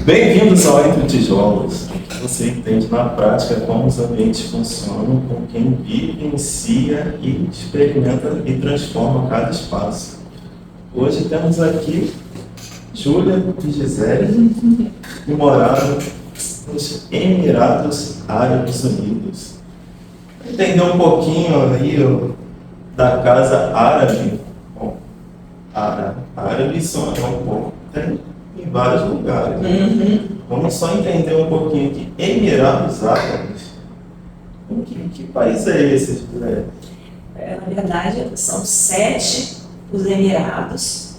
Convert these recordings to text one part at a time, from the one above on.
Bem-vindos ao Entre Tijolos. Você entende na prática como os ambientes funcionam com quem vivencia e experimenta e transforma cada espaço. Hoje temos aqui Júlia e Gisele, que moraram nos Emirados Árabes Unidos. Entender um pouquinho aí da casa árabe. Bom, árabe só é um pouco, tem em vários lugares. Vamos só entender um pouquinho aqui. Emirados Árabes. Que país é esse, Júlia? Na verdade, são 7 os Emirados,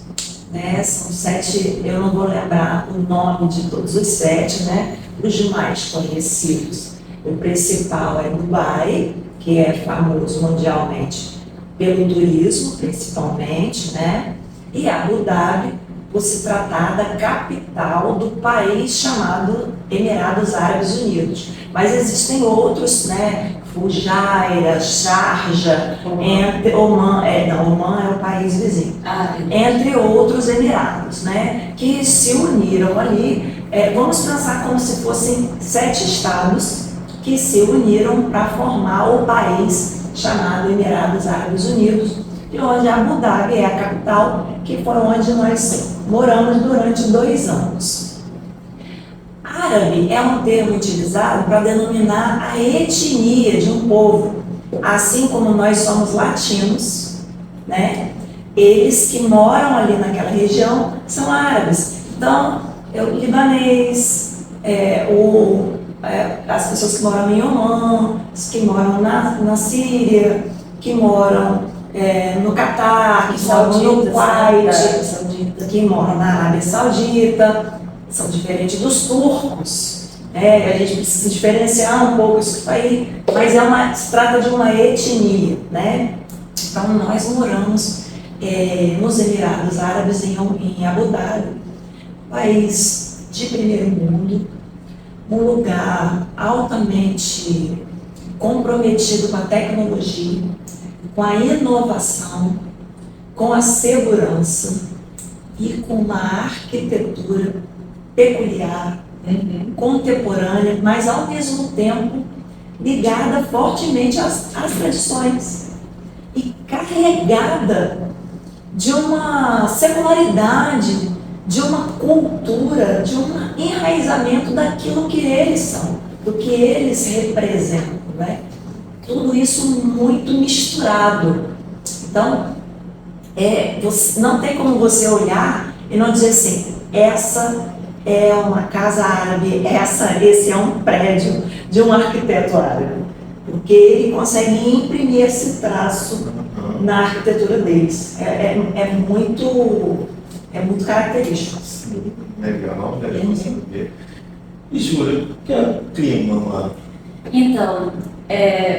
né? São 7, eu não vou lembrar o nome de todos os 7, né? Os mais conhecidos. O principal é Dubai, que é famoso mundialmente pelo turismo, principalmente, né? E Abu Dhabi, por se tratar da capital do país chamado Emirados Árabes Unidos. Mas existem outros, né? Fujairah, Sharjah, Oman é o país vizinho, entre outros Emirados, né? Que se uniram ali. Vamos pensar como se fossem 7 estados que se uniram para formar o país chamado Emirados Árabes Unidos, e onde Abu Dhabi é a capital, que foi onde nós moramos durante 2 anos. Árabe é um termo utilizado para denominar a etnia de um povo, assim como nós somos latinos, né? Eles que moram ali naquela região são árabes. Então, o libanês, as pessoas que moram em Oman, os que moram na Síria, que moram no Catar, que moram no Kuwait, que moram na Arábia Saudita, são diferentes dos turcos. A gente precisa diferenciar um pouco isso aí, mas se trata de uma etnia, né? Então nós moramos nos Emirados Árabes em Abu Dhabi, país de primeiro mundo, um lugar altamente comprometido com a tecnologia, com a inovação, com a segurança e com uma arquitetura peculiar, contemporânea, mas ao mesmo tempo ligada fortemente às tradições e carregada de uma secularidade, de uma cultura, de um enraizamento daquilo que eles são, do que eles representam, né? Tudo isso muito misturado. Então, não tem como você olhar e não dizer assim, essa é uma casa árabe, esse é um prédio de um arquiteto árabe, porque ele consegue imprimir esse traço na arquitetura deles. É muito característico. Sim, legal saber. E Júlia, o que é o clima lá? Então,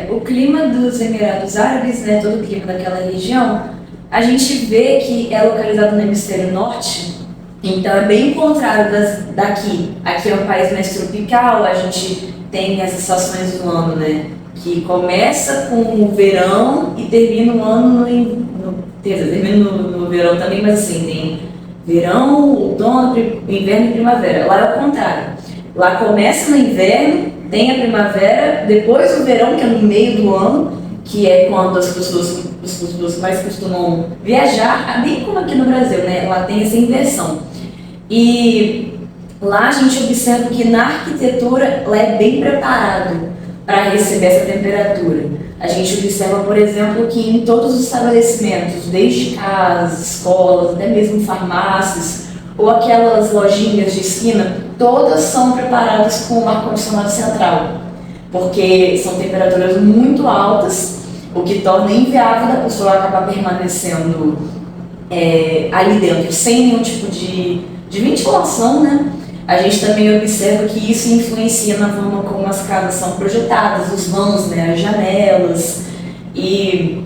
o clima dos Emirados Árabes, né, todo o clima daquela região, a gente vê que é localizado no hemisfério norte, então é bem o contrário daqui. Aqui é um país mais tropical, a gente tem as estações do ano, né, que começa com o verão e termina o ano termina no verão também, mas assim, tem verão, outono, inverno e primavera. Lá é o contrário. Lá começa no inverno, tem a primavera, depois o verão, que é no meio do ano, que é quando as pessoas mais costumam viajar, bem como aqui no Brasil, né? Lá tem essa inversão. E lá a gente observa que na arquitetura lá é bem preparado para receber essa temperatura. A gente observa, por exemplo, que em todos os estabelecimentos, desde casas, escolas, até mesmo farmácias, ou aquelas lojinhas de esquina, todas são preparadas com um ar-condicionado central, porque são temperaturas muito altas, o que torna inviável da pessoa acabar permanecendo ali dentro, sem nenhum tipo de ventilação, né? A gente também observa que isso influencia na forma como as casas são projetadas, os vãos, né, as janelas. E,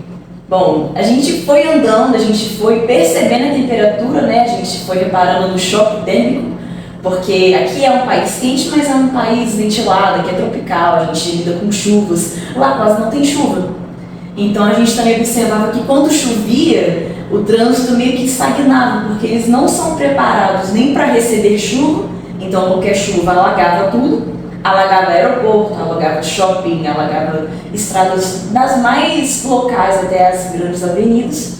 bom, a gente foi andando, a gente foi percebendo a temperatura, né, a gente foi reparando no choque térmico, porque aqui é um país quente, mas é um país ventilado, aqui é tropical, a gente lida com chuvas, lá quase não tem chuva. Então a gente também observava que quando chovia, o trânsito meio que estagnava, porque eles não são preparados nem para receber chuva Então qualquer chuva alagava tudo, alagava aeroporto, alagava shopping, alagava estradas das mais locais até as grandes avenidas.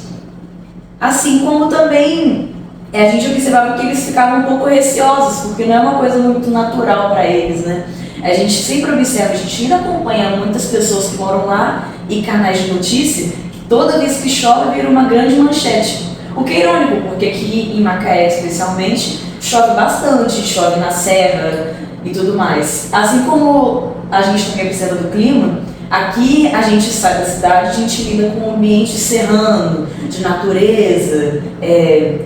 Assim como também a gente observava que eles ficavam um pouco receosos, porque não é uma coisa muito natural para eles, né? A gente sempre observa, a gente ainda acompanha muitas pessoas que moram lá e canais de notícia, que toda vez que chove vira uma grande manchete. O que é irônico, porque aqui em Macaé especialmente chove bastante, chove na serra e tudo mais. Assim como a gente também observa do clima, aqui a gente sai da cidade, a gente lida com um ambiente serrano, de natureza,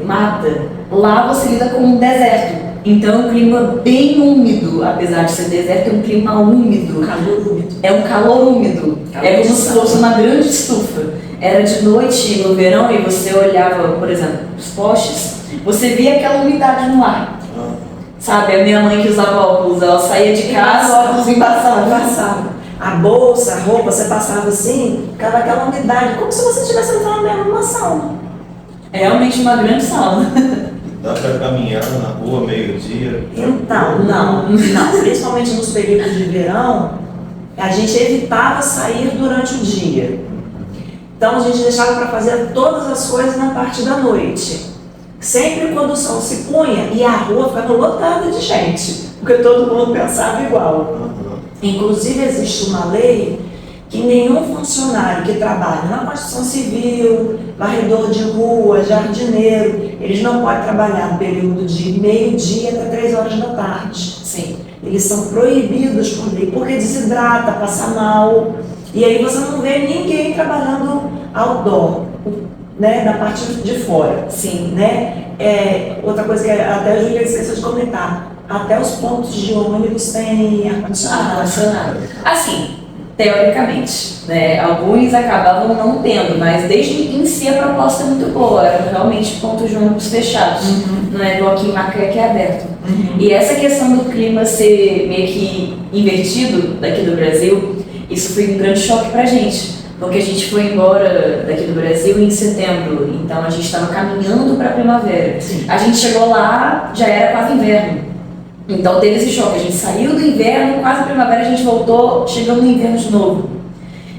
mata. Lá você lida com um deserto. Então é um clima bem úmido, apesar de ser deserto, é um clima úmido. Calor úmido. É um calor úmido. É como se fosse uma grande estufa. Era de noite no verão e você olhava, por exemplo, os postes, você via aquela umidade no ar. Sabe, a minha mãe que usava óculos, ela saía de casa, o óculos embaçava. A bolsa, a roupa, você passava assim, ficava aquela umidade, como se você estivesse entrando mesmo numa sauna. É realmente uma grande sauna. Dá para caminhar na rua meio-dia? Então, não. Principalmente nos períodos de verão, a gente evitava sair durante o dia. Então a gente deixava para fazer todas as coisas na parte da noite. Sempre quando o sol se punha e a rua ficava lotada de gente, porque todo mundo pensava igual. Inclusive existe uma lei que nenhum funcionário que trabalha na construção civil, varredor de rua, jardineiro, eles não podem trabalhar no período de meio-dia até 3 horas da tarde. Sim. Eles são proibidos por lei, porque desidrata, passa mal. E aí você não vê ninguém trabalhando outdoor, né, na parte de fora. Sim. Né? Outra coisa que até a Júlia esqueceu de comentar, até os pontos de ônibus têm ar-condicionado. Assim, teoricamente, né? Alguns acabavam não tendo, mas desde em si a proposta é muito boa, eram realmente pontos de ônibus fechados, não é igual aqui em Macaé que é aberto. E essa questão do clima ser meio que invertido daqui do Brasil, isso foi um grande choque pra gente, porque a gente foi embora daqui do Brasil em setembro, então a gente estava caminhando para a primavera. Sim. A gente chegou lá, já era quase inverno. Então teve esse choque, a gente saiu do inverno, quase primavera, a gente voltou, chegando no inverno de novo.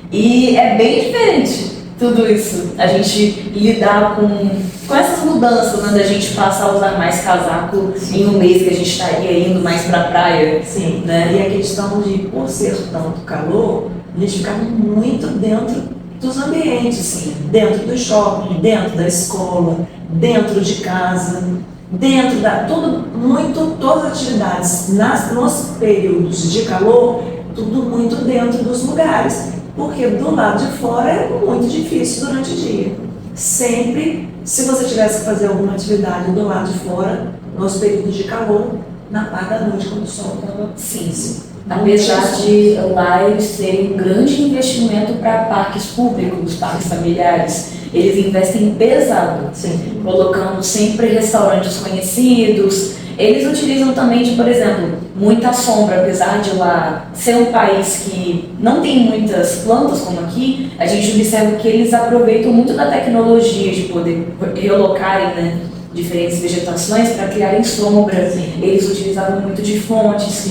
E é bem diferente tudo isso, a gente lidar com essas mudanças, né, da gente passar a usar mais casaco em um mês que a gente estaria indo mais pra praia. Sim, né? E a questão de, por ser tanto calor, a gente ficava muito dentro dos ambientes, sim, dentro do shopping, dentro da escola, dentro de casa. Dentro da todas as atividades nos períodos de calor, tudo muito dentro dos lugares, porque do lado de fora é muito difícil durante o dia. Sempre, se você tivesse que fazer alguma atividade do lado de fora, nos períodos de calor, na parte da noite, quando o sol estava. Sim. Apesar de lá eles terem um grande investimento para parques públicos, parques familiares, eles investem pesado, Sim. colocando sempre restaurantes conhecidos. Eles utilizam também de, por exemplo, muita sombra, apesar de lá ser um país que não tem muitas plantas como aqui, a gente observa que eles aproveitam muito da tecnologia de poder relocarem, né, diferentes vegetações para criarem sombra. Sim. Eles utilizavam muito de fontes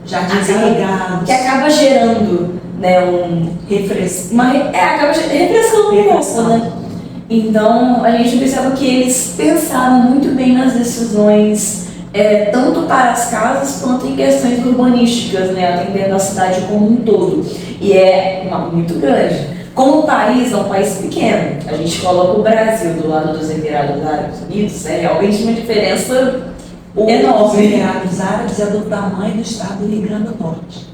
Jardins irrigados. que acaba gerando, né, acaba refrescando um pouco, né? Então a gente observa que eles pensaram muito bem nas decisões, tanto para as casas quanto em questões urbanísticas, né, atendendo a cidade como um todo. E muito grande. Como o país é um país pequeno, a gente coloca o Brasil do lado dos Emirados Árabes Unidos, é realmente uma diferença enorme. Os Emirados Árabes é do tamanho do estado do Rio Grande do Norte.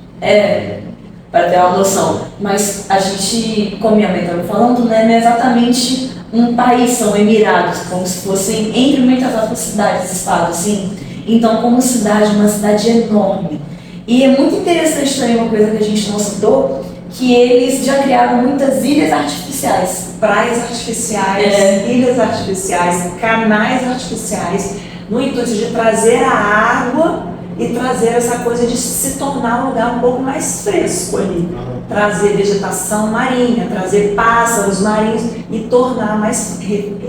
Para ter uma noção. Mas a gente, como minha mãe estava falando, né, não é exatamente um país, são Emirados, como se fossem, entre muitas outras cidades, estados, assim. Então, como cidade, uma cidade enorme. E é muito interessante também uma coisa que a gente não citou, que eles já criaram muitas ilhas artificiais. Praias artificiais, ilhas artificiais, canais artificiais, no intuito de trazer a água e trazer essa coisa de se tornar um lugar um pouco mais fresco ali. Trazer vegetação marinha, trazer pássaros marinhos e tornar mais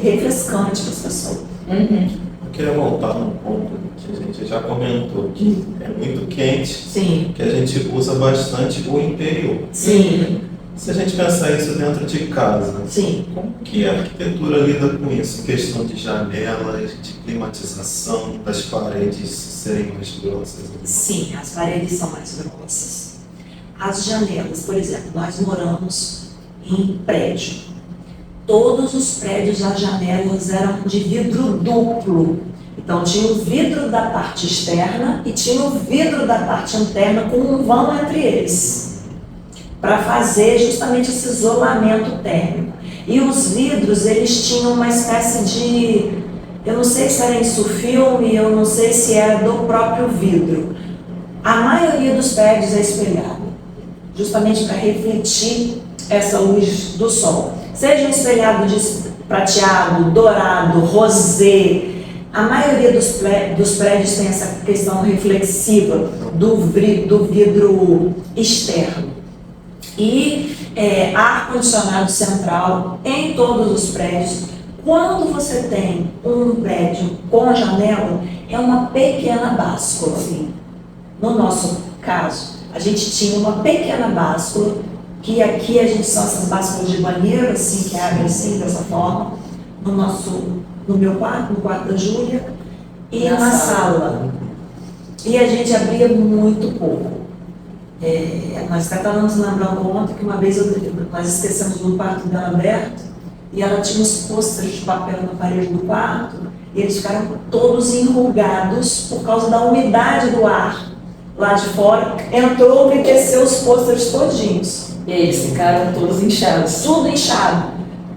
refrescante para as pessoas. queria voltar num ponto que a gente já comentou, que é muito quente, Sim. que a gente usa bastante o interior. Sim. Se a gente pensar isso dentro de casa, Sim. como que a arquitetura lida com isso? Em questão de janelas, de climatização, das paredes serem mais grossas? Sim, as paredes são mais grossas. As janelas, por exemplo, nós moramos em prédio. Todos os prédios, as janelas eram de vidro duplo. Então tinha o vidro da parte externa e tinha o vidro da parte interna com um vão entre eles, para fazer justamente esse isolamento térmico. E os vidros, eles tinham uma espécie de, eu não sei se era insufilme, eu não sei se era do próprio vidro. A maioria dos prédios é espelhado, justamente para refletir essa luz do sol. Seja um espelhado de prateado, dourado, rosé, a maioria dos prédios tem essa questão reflexiva do vidro externo. E ar-condicionado central em todos os prédios. Quando você tem um prédio com janela, é uma pequena báscula. No nosso caso, a gente tinha uma pequena báscula, que aqui a gente são essas básculas de banheiro, assim, que abrem assim, dessa forma, no meu quarto, no quarto da Júlia, e na sala. E a gente abria muito pouco. Nós até estávamos lembrando ontem que uma vez nós esquecemos do quarto dela aberto e ela tinha os pôsteres de papel na parede do quarto e eles ficaram todos enrugados por causa da umidade do ar lá de fora. Entrou e desceu os pôsteres todinhos. E aí eles ficaram todos inchados. Tudo inchado.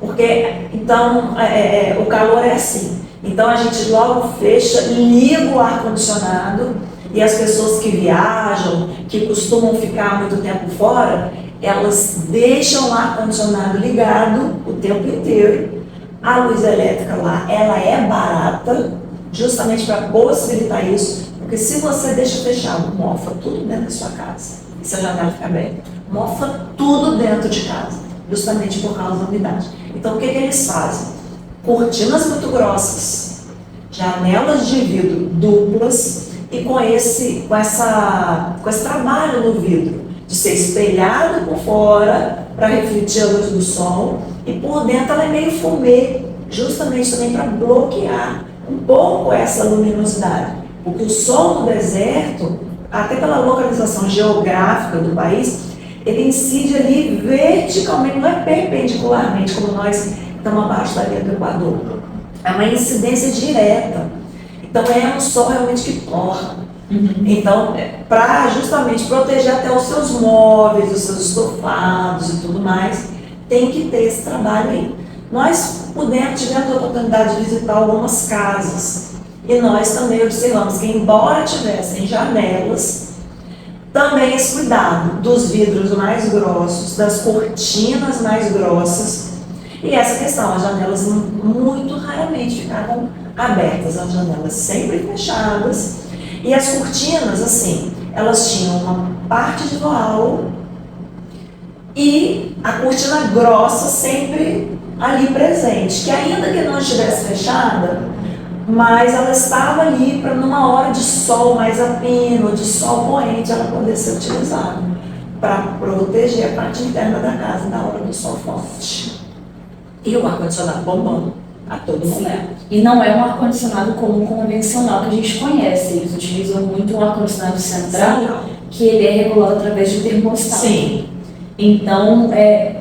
Porque, então, o calor é assim. Então a gente logo fecha, liga o ar-condicionado. E as pessoas que viajam, que costumam ficar muito tempo fora, elas deixam o ar-condicionado ligado o tempo inteiro. A luz elétrica lá, ela é barata, justamente para possibilitar isso, porque se você deixa fechado, mofa tudo dentro da sua casa, e se a janela fica aberta, mofa tudo dentro de casa, justamente por causa da umidade. Então o que eles fazem? Cortinas muito grossas, janelas de vidro duplas, e com esse trabalho no vidro, de ser espelhado por fora para refletir a luz do sol, e por dentro ela é meio fumê, justamente também para bloquear um pouco essa luminosidade. Porque o sol no deserto, até pela localização geográfica do país, ele incide ali verticalmente, não é perpendicularmente, como nós estamos abaixo da linha do Equador. É uma incidência direta. Então é um sol realmente que torra. Então, para justamente proteger até os seus móveis, os seus estofados e tudo mais, tem que ter esse trabalho aí. Nós tivemos a oportunidade de visitar algumas casas e nós também observamos que, embora tivessem janelas, também esse cuidado dos vidros mais grossos, das cortinas mais grossas, e essa questão, as janelas muito raramente ficavam abertas, as janelas sempre fechadas, e as cortinas, assim, elas tinham uma parte de voal e a cortina grossa sempre ali presente, que ainda que não estivesse fechada, mas ela estava ali para numa hora de sol mais a pino, de sol poente, ela poder ser utilizada para proteger a parte interna da casa na hora do sol forte. E o ar-condicionado bombando a todo momento. E não é um ar-condicionado comum convencional que a gente conhece. Eles utilizam muito um ar-condicionado central, que ele é regulado através de termostato. Sim. Então,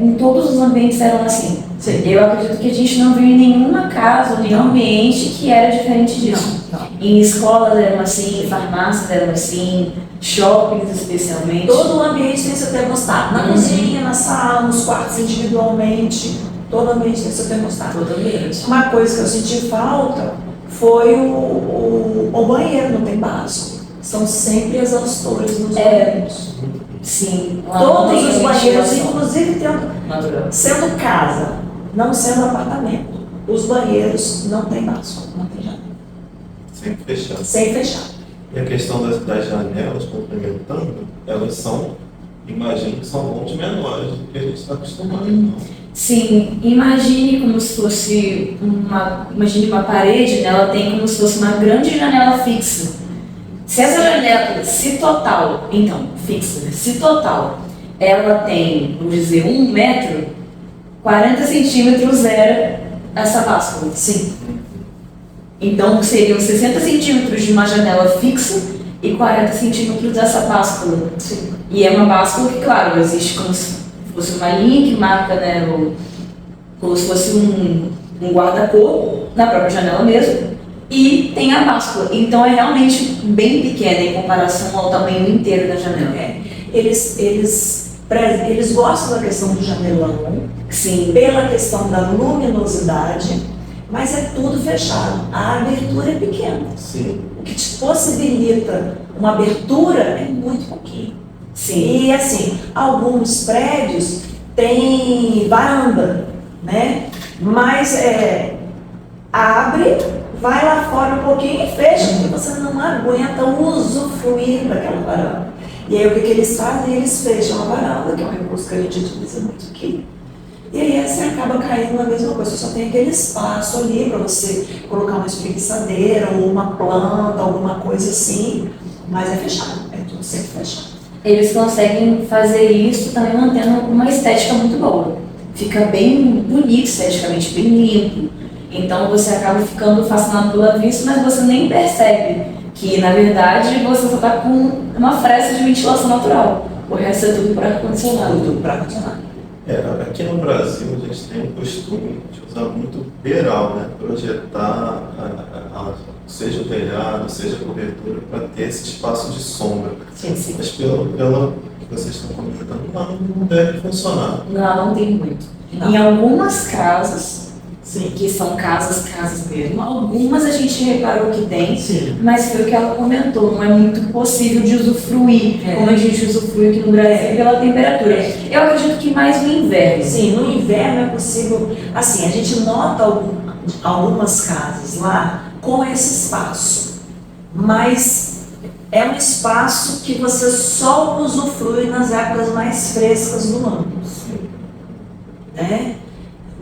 em todos os ambientes eram assim. Sim. Eu acredito que a gente não viu em nenhuma casa, nenhum ambiente que era diferente disso. Não. Em escolas eram assim, em farmácias eram assim, shoppings especialmente. Todo o ambiente tem seu termostato. Na cozinha, na sala, nos quartos individualmente, todo ambiente tem seu termostato. Todo ambiente. Uma coisa que eu senti falta foi o banheiro, não tem básico. São sempre exaustores nos banheiros. Sim. Todos os banheiros, inclusive natural. sendo casa, não sendo apartamento, os banheiros não tem básico, não tem janela. Sempre fechado. Sem fechar. E a questão das janelas, complementando, elas são, imagino que são montes menores do que a gente está acostumado. Sim, imagine como se fosse imagine uma parede, né? Ela tem como se fosse uma grande janela fixa. Se essa janela, se total, então, fixa, né? Se total, ela tem, vamos dizer, 1 metro, 40 centímetros era essa báscula. Sim. Então seriam 60 centímetros de uma janela fixa e 40 centímetros dessa báscula. Sim. E é uma báscula que, claro, existe como se fosse uma linha que marca, né, como se fosse um guarda-cor na própria janela mesmo. E tem a báscula. Então é realmente bem pequena em comparação ao tamanho inteiro da janela. Eles gostam da questão do janelão, Sim. pela questão da luminosidade, mas é tudo fechado. A abertura é pequena. Sim. O que te possibilita uma abertura é muito pouquinho. Sim. E assim, alguns prédios têm varanda, né? Mas abre, vai lá fora um pouquinho e fecha, porque você não aguenta usufruir daquela varanda. E aí o que eles fazem? Eles fecham a varanda, que é um recurso que a gente utiliza muito aqui. E aí você acaba caindo na mesma coisa, você só tem aquele espaço ali para você colocar uma espreguiçadeira ou uma planta, alguma coisa assim, mas é fechado, é tudo sempre fechado. Eles conseguem fazer isso também mantendo uma estética muito boa. Fica bem bonito esteticamente, bem limpo. Então você acaba ficando fascinado pela vista, mas você nem percebe que, na verdade, você só está com uma fresta de ventilação natural. O resto é tudo para ar-condicionado. Tudo para ar-condicionado. Aqui no Brasil a gente tem o costume de usar muito beiral, né? Projetar, seja o telhado, seja a cobertura, para ter esse espaço de sombra. Sim, sim. Mas pelo que vocês estão comentando, não deve funcionar. Não tem muito. Não. Em algumas casas, Sim. que são casas mesmo, algumas a gente reparou que tem, Sim. mas foi o que ela comentou, não é muito possível de usufruir, como a gente usufrui aqui no Brasil, pela temperatura. Eu acredito que mais no inverno. Sim, no inverno é possível, assim, a gente nota algumas casas lá com esse espaço, mas é um espaço que você só usufrui nas épocas mais frescas do ano, né?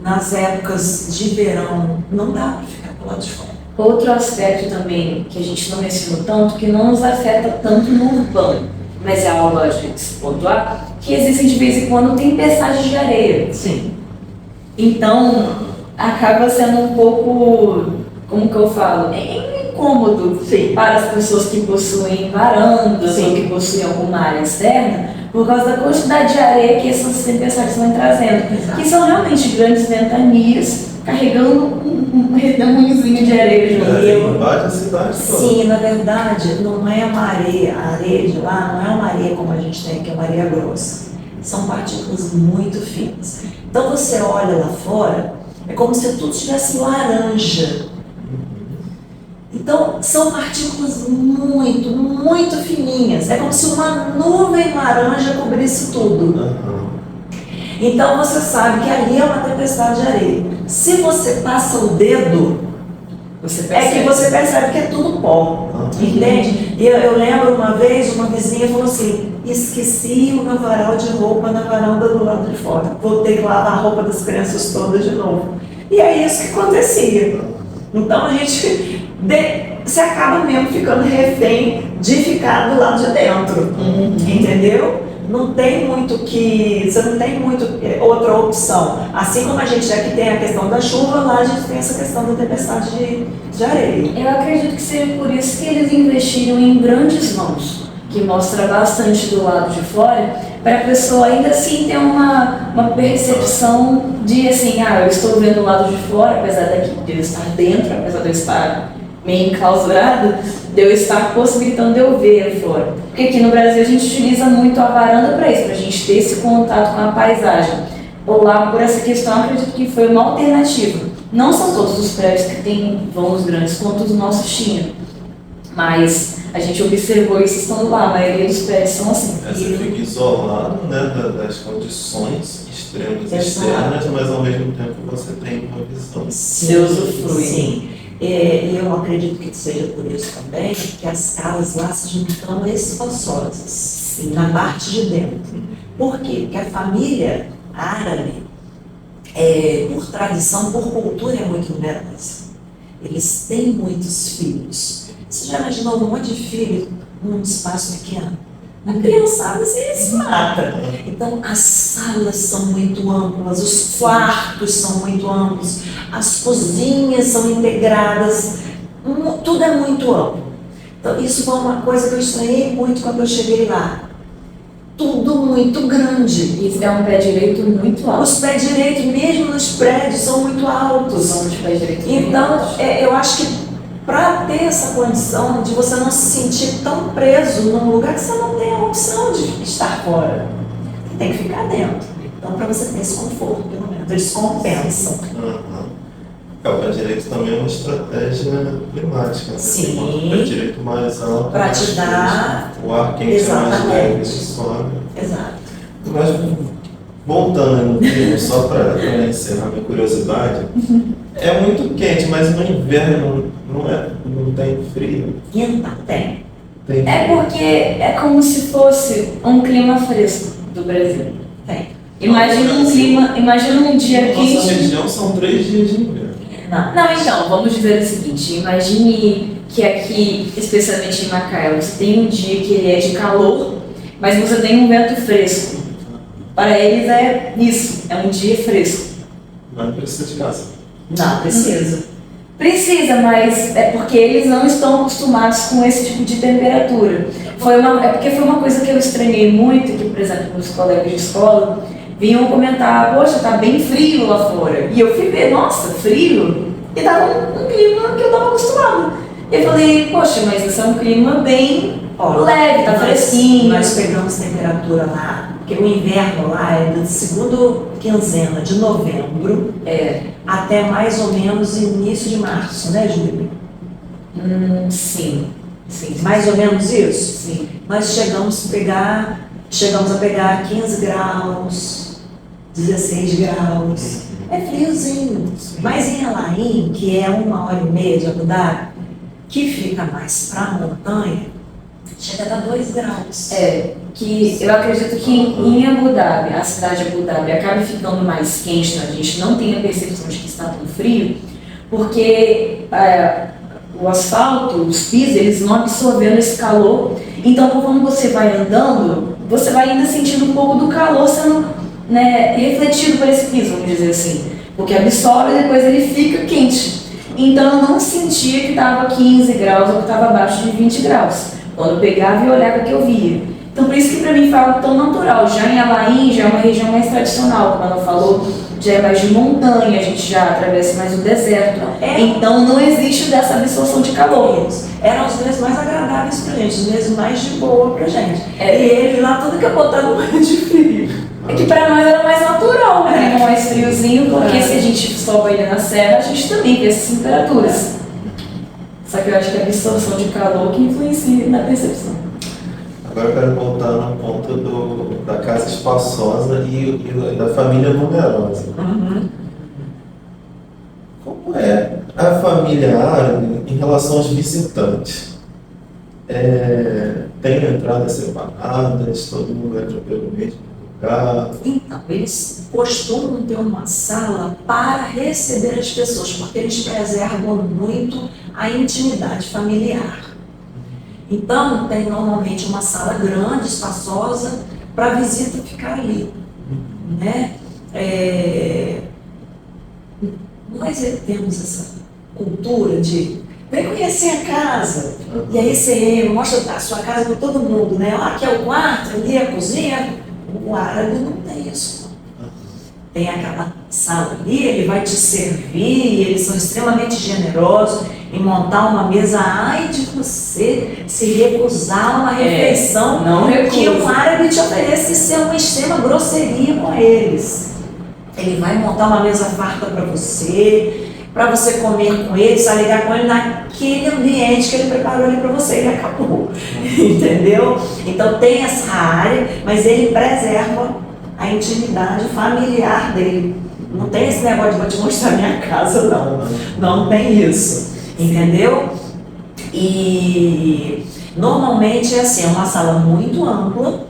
Nas épocas de verão não dá para ficar do lado de fora. Outro aspecto também que a gente não mencionou tanto, que não nos afeta tanto no urbano, mas é algo a gente se pontuar, que existem de vez em quando tempestades de areia. Sim. Então, acaba sendo um pouco, como que eu falo, incômodo para as pessoas que possuem varandas ou que possuem alguma área externa, por causa da quantidade de areia que essas tempestades vão trazendo. Exato. Que são realmente grandes ventanias carregando um redemoinhozinho de areia junto. Invade a cidade toda. Sim, na verdade, não é uma areia, a areia de lá não é uma areia como a gente tem aqui, é uma areia grossa. São partículas muito finas. Então você olha lá fora, é como se tudo estivesse laranja. Então, são partículas muito, muito fininhas. É como se uma nuvem laranja cobrisse tudo. Uhum. Então, você sabe que ali é uma tempestade de areia. Se você passa o dedo, é que você percebe que é tudo pó. Entende? E eu lembro uma vez, uma vizinha falou assim: esqueci o meu varal de roupa na varanda do lado de fora. Vou ter que lavar a roupa das crianças todas de novo. E é isso que acontecia. Então, a gente... você acaba mesmo ficando refém de ficar do lado de dentro, entendeu? Não tem muito você não tem muito outra opção. Assim como a gente aqui tem a questão da chuva, lá a gente tem essa questão da tempestade de areia. Eu acredito que seja por isso que eles investiram em grandes mãos, que mostra bastante do lado de fora, para a pessoa ainda assim ter uma percepção de assim, eu estou vendo o lado de fora, apesar de eu estar dentro, apesar de eu estar meio enclausurado, de eu estar possibilitando de eu ver fora. Porque aqui no Brasil a gente utiliza muito a varanda para isso, para a gente ter esse contato com a paisagem. Ou lá, por essa questão, acredito que foi uma alternativa. Não são todos os prédios que têm vãos grandes quanto os nossos tinham, mas a gente observou isso estando lá, a maioria dos prédios são assim. Você fica isolado, né, das condições extremas Exato. externas, mas ao mesmo tempo você tem uma visão. Se usufrui. Sim. E eu acredito que seja por isso também que as casas lá sejam tão espaçosas, na parte de dentro. Por quê? Porque a família árabe, por tradição, por cultura, é muito numerosa. Eles têm muitos filhos. Você já imaginou um monte de filhos num espaço pequeno? A criançada se mata. Então, as salas são muito amplas, os quartos são muito amplos, as cozinhas são integradas, tudo é muito amplo. Então, isso foi uma coisa que eu estranhei muito quando eu cheguei lá. Tudo muito grande. Isso é um pé direito muito alto. Os pés direitos, mesmo nos prédios, são muito altos. São os pés direitos. Então, eu acho que para ter essa condição de você não se sentir tão preso num lugar que você não tem a opção de estar fora, você tem que ficar dentro. Então, para você ter esse conforto, pelo menos, eles compensam. O pé direito também é uma estratégia climática, né? Sim. O pé direito mais alto Para te dar. o ar quente é mais leve que sobe. Exato. Mas voltando só para encerrar minha curiosidade, é muito quente, mas no inverno não tem frio. Então, tem. Tem É frio. porque é como se fosse um clima fresco do Brasil. Tem. Imagina um dia Nossa quente. região são 3 dias de inverno. Não, então, vamos dizer o seguinte, imagine que aqui, especialmente em Macaé, você tem um dia que ele é de calor, mas você tem um vento fresco. Para eles é isso, é um dia fresco. Mas não precisa de casa. Não, precisa. Precisa, mas é porque eles não estão acostumados com esse tipo de temperatura. É porque foi uma coisa que eu estranhei muito, que, por exemplo, meus colegas de escola vinham comentar, poxa, tá bem frio lá fora. E eu fui ver, nossa, frio? E tava um clima que eu tava acostumada. E eu falei, poxa, mas esse é um clima bem leve, tá fresquinho. Nós pegamos temperatura lá, porque o inverno lá é da segunda quinzena de novembro até mais ou menos início de março, né, Júlia? Sim. Mais ou menos isso? Sim. Nós chegamos a pegar 15 graus, 16 graus. É friozinho. Mas em Elaim, que é 1h30 de Abu Dhabi, que fica mais para a montanha, chega a dar 2 graus. Que eu acredito que em Abu Dhabi, a cidade de Abu Dhabi, acaba ficando mais quente, né? A gente não tem a percepção de que está tão frio, porque o asfalto, os pisos, eles vão absorvendo esse calor. Então, conforme você vai andando, você vai ainda sentindo um pouco do calor sendo, né, refletido por esse piso, vamos dizer assim. Porque absorve e depois ele fica quente. Então, eu não sentia que estava 15 graus ou que estava abaixo de 20 graus. Quando eu pegava e olhava o que eu via. Então, por isso que para mim foi algo tão natural. Já em Elaim, já é uma região mais tradicional, como ela falou, já é mais de montanha, a gente já atravessa mais o deserto. Então, não existe dessa absorção de calor. Eram os meses mais agradáveis pra gente, os meses mais de boa pra gente. E eles lá tudo que botando mais de frio. É que para nós era mais natural, né? Mais friozinho, porque se a gente sobe ali na serra, a gente também vê essas temperaturas. Só que eu acho que a absorção de calor que influencia na percepção. Agora eu quero voltar no ponto da casa espaçosa e da família numerosa. Como é a família árabe em relação aos visitantes? Tem entradas separadas, todo mundo entra pelo mesmo lugar? Então, eles costumam ter uma sala para receber as pessoas, porque eles preservam muito a intimidade familiar. Então, tem normalmente uma sala grande, espaçosa, para a visita ficar ali. Né? Nós temos essa cultura de vem conhecer a casa, e aí você mostra a sua casa para todo mundo, né? Aqui é o quarto, ali é a cozinha. O árabe não tem isso. Tem aquela sala ali, ele vai te servir, eles são extremamente generosos em montar uma mesa. Ai de você se recusar uma refeição que o árabe te oferece, isso é uma extrema grosseria com eles. Ele vai montar uma mesa farta para você comer com ele, se ligar com ele naquele ambiente que ele preparou ali para você e acabou. Entendeu? Então tem essa área, mas ele preserva a intimidade familiar dele. Não tem esse negócio de vou te mostrar minha casa, não. Não tem isso. Entendeu? E normalmente é assim, é uma sala muito ampla,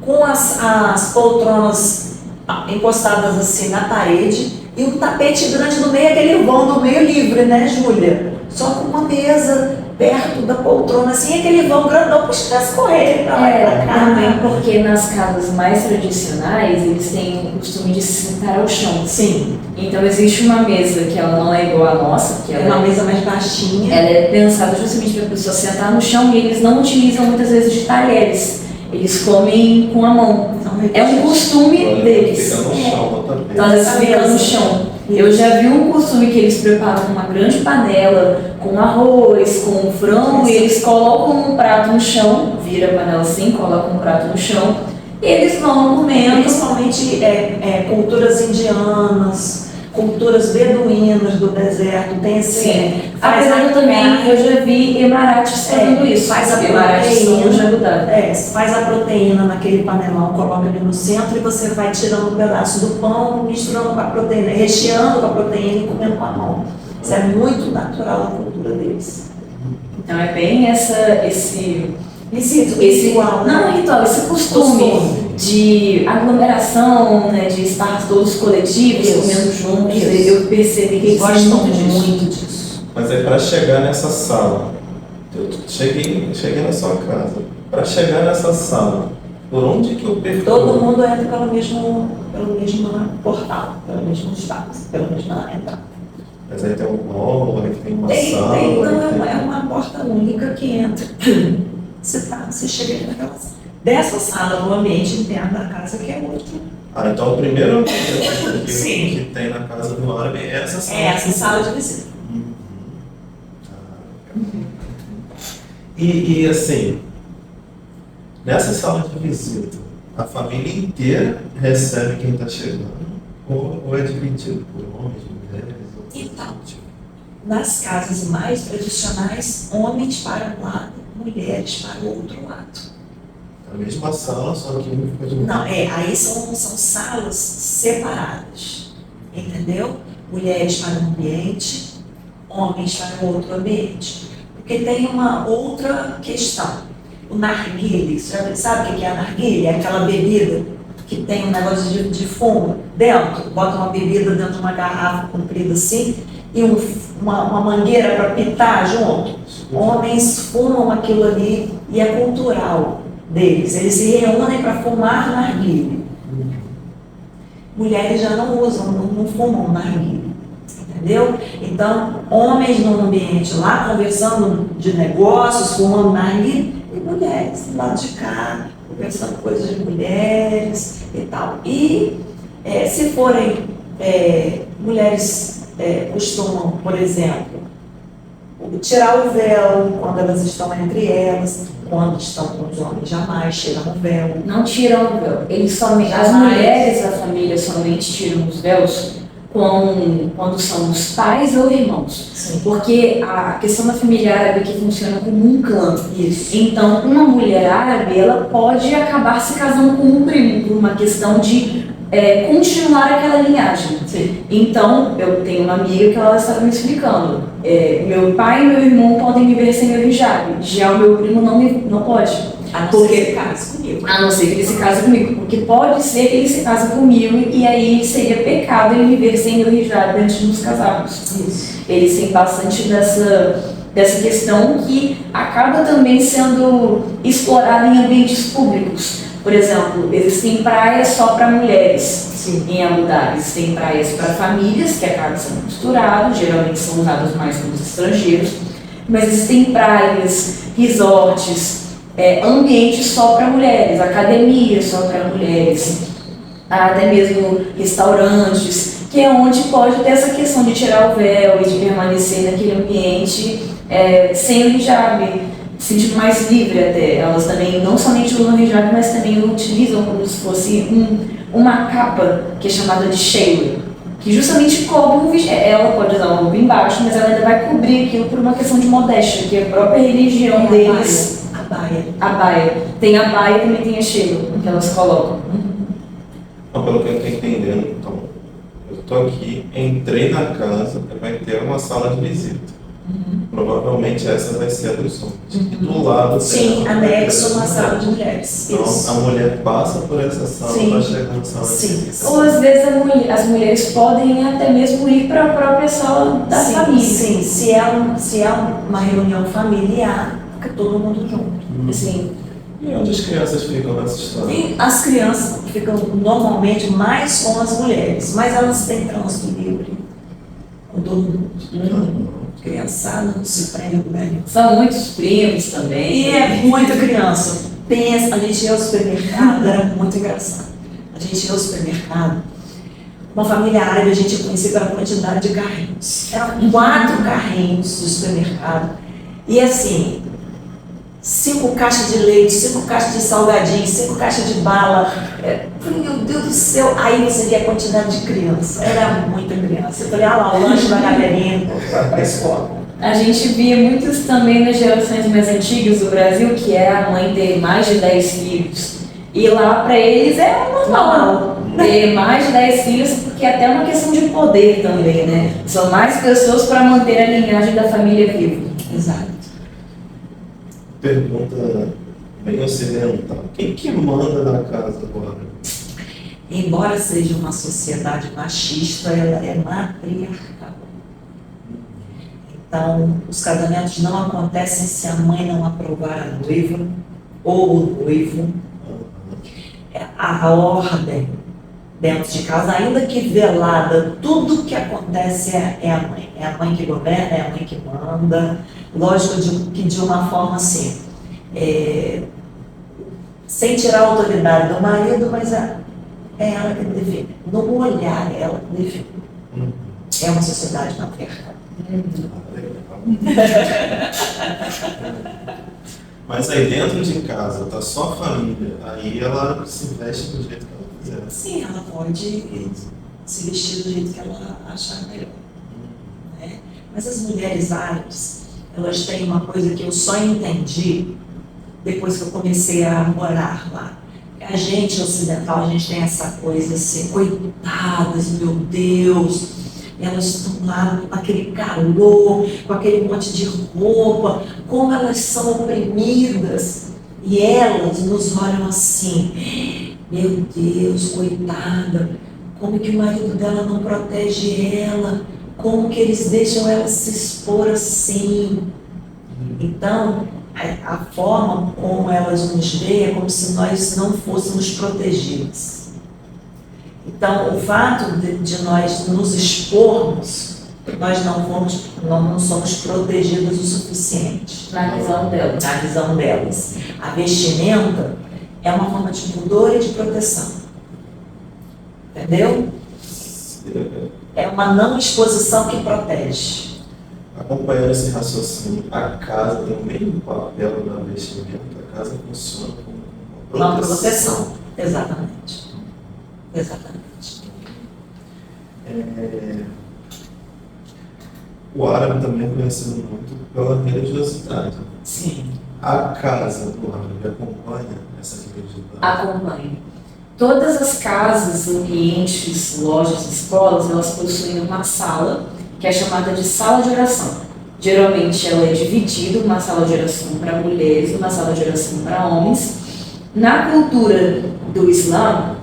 com as poltronas encostadas assim na parede e um tapete grande no meio, aquele vão no meio livre, né, Júlia? Só com uma mesa perto da poltrona, assim, aquele vão grandão para os caras correrem pra lá e pra cá. Também porque nas casas mais tradicionais eles têm o costume de se sentar ao chão. Sim. Então existe uma mesa que ela não é igual à nossa, que É ela uma mesa mais baixinha. ela é pensada justamente para a pessoa sentar no chão e eles não utilizam muitas vezes de talheres. Eles comem com a mão. É um costume deles. Fica no chão, no tapete. Então, às vezes fica no chão. Eu já vi um costume que eles preparam uma grande panela com arroz, com frango, e eles colocam um prato no chão, vira a panela assim, colocam um prato no chão, e eles vão comendo. Principalmente culturas indianas, culturas beduínas do deserto, tem assim. Apesar de também, eu já vi Emarates fazendo isso. Faz a Emarates são proteína, de Jagudá. faz a proteína naquele panelão, coloca ali no centro e você vai tirando um pedaço do pão, misturando com a proteína, recheando com a proteína e comendo com a mão. Isso é muito natural na cultura deles. Então é bem esse ritual, né? Não, ritual, esse costume de aglomeração, né, de estar todos coletivos, comendo juntos. Eu percebi que eles gostam muito disso. Mas é para chegar nessa sala. Eu cheguei na sua casa. Para chegar nessa sala, por onde que eu percorro? Todo mundo entra pelo mesmo portal, pelo mesmo espaço, pela mesma entrada. Mas aí tem um hall, aí tem uma sala. É uma porta única que entra. Você chega aqui naquela sala. Dessa sala, no ambiente interno da casa, que é outro. Então o primeiro ambiente Sim. que tem na casa do árabe é essa sala. É essa sala de visita. E assim, nessa sala de visita, a família inteira recebe quem está chegando? Ou é dividido por homens, mulheres? Então, nas casas mais tradicionais, homens para um lado, mulheres para o outro lado. A mesma sala, só que um fica de um Não, aí são salas separadas, entendeu? Mulheres para um ambiente, homens para o outro ambiente. Porque tem uma outra questão. O narguilé, você sabe o que é a narguilé? É aquela bebida que tem um negócio de fumo dentro, bota uma bebida dentro de uma garrafa comprida assim, e uma mangueira para pitar junto. Homens fumam aquilo ali e é cultural deles. Eles se reúnem para fumar narguilé. Mulheres já não usam, não fumam narguilé. Entendeu? Então, homens num ambiente lá, conversando de negócios, fumando narguilé, e mulheres do lado de cá, conversando coisas de mulheres e tal. E se forem mulheres costumam, por exemplo, tirar o véu quando elas estão entre elas, quando estão com os homens jamais tiram o véu. Não tiram o véu. As mulheres da família somente tiram os véus quando são os pais ou irmãos. Sim. Porque a questão da família árabe aqui funciona como um clã. Isso. Então, uma mulher árabe, ela pode acabar se casando com um primo por uma questão de continuar aquela linhagem. Sim. Então, eu tenho uma amiga que ela estava me explicando. Meu pai e meu irmão podem viver sem meu hijab. Já o meu primo não pode. A não ser que ele case comigo. A não ser que ele se case comigo, porque pode ser que ele se case comigo e aí seria pecado ele viver sem meu hijab antes de nos casarmos. Isso. Eles têm bastante dessa questão que acaba também sendo explorada em ambientes públicos. Por exemplo, existem praias só para mulheres. Sim. Em Abu Dhabi existem praias para famílias, que acabam sendo misturados, geralmente são usados mais pelos estrangeiros, mas existem praias, resorts, ambientes só para mulheres, academias só para mulheres, até mesmo restaurantes, que é onde pode ter essa questão de tirar o véu e de permanecer naquele ambiente sem o hijab, se sentindo mais livre até. Elas também não somente usam o hijab, mas também o utilizam como se fosse uma capa que é chamada de sheila, que justamente cobre um vestido. Ela pode usar uma roupa embaixo, mas ela ainda vai cobrir aquilo por uma questão de modéstia, que é a própria religião deles. A baia. Tem a baia e também tem a sheila, que elas colocam. Então, pelo que eu estou entendendo, então, eu estou aqui, entrei na casa, vai ter uma sala de visita. Provavelmente essa vai ser a dos homens. E do lado Sim, dela, anexo uma sala de mulheres. Então Isso. a mulher passa por essa sala Sim. para chegar na sala Sim. de visita. Ou às vezes as mulheres podem até mesmo ir para a própria sala da Sim, família. sim. Se é uma reunião familiar, fica todo mundo junto. Assim, E onde as crianças ficam nessa história? e as crianças ficam normalmente mais com as mulheres, mas elas têm trânsito livre com todo mundo. Criançada não se prende com mulher. São muitos primos também. E é muita criança. Pensa, a gente ia ao supermercado, era muito engraçado. A gente ia ao supermercado, uma família árabe, a gente conhecia pela quantidade de carrinhos. Eram 4 carrinhos do supermercado. E assim, 5 caixas de leite, 5 caixas de salgadinho, 5 caixas de bala. Meu Deus do céu. Aí você via a quantidade de criança. Era muita criança. Eu falei, ah lá, o lanche da galerinha para a escola. A gente via muitos também nas gerações mais antigas do Brasil, que é a mãe ter mais de 10 filhos. E lá para eles é normal ter mais de 10 filhos, porque é até uma questão de poder também, né? São mais pessoas para manter a linhagem da família viva. Exato. Pergunta bem ocidental. Quem que manda na casa agora? Embora seja uma sociedade machista, ela é matriarcal. Então, os casamentos não acontecem se a mãe não aprovar a noiva ou o noivo. A ordem dentro de casa, ainda que velada, tudo que acontece é a mãe. É a mãe que governa, é a mãe que manda. Lógico que de uma forma assim, sem tirar a autoridade do marido, mas é ela que define. No olhar, é ela que define. É uma sociedade matriarcal. Mas aí dentro de casa, tá só a família, aí ela se veste do jeito que ela quiser. Sim, ela pode se vestir do jeito que ela achar melhor. Né? Mas as mulheres árabes, elas têm uma coisa que eu só entendi depois que eu comecei a morar lá. A gente ocidental, a gente tem essa coisa assim, coitadas, meu Deus, elas estão lá naquele calor, com aquele monte de roupa, como elas são oprimidas. E elas nos olham assim, meu Deus, coitada, como que o marido dela não protege ela, como que eles deixam ela se expor assim. Então, a forma como elas nos veem é como se nós não fôssemos protegidos. Então, o fato de nós nos expormos, nós não somos protegidos o suficiente. Na visão delas. Na visão delas. A vestimenta é uma forma de pudor e de proteção. Entendeu? É uma não exposição que protege. Acompanhando esse raciocínio, a casa tem o mesmo papel da vestimenta, a casa funciona como Uma proteção. Exatamente. Exatamente. O árabe também é conhecido muito pela religiosidade. Sim. A casa do árabe acompanha essa religiosidade? Acompanha. Todas as casas, ambientes, lojas, escolas, elas possuem uma sala que é chamada de sala de oração. Geralmente ela é dividida, uma sala de oração para mulheres e uma sala de oração para homens. Na cultura do Islã,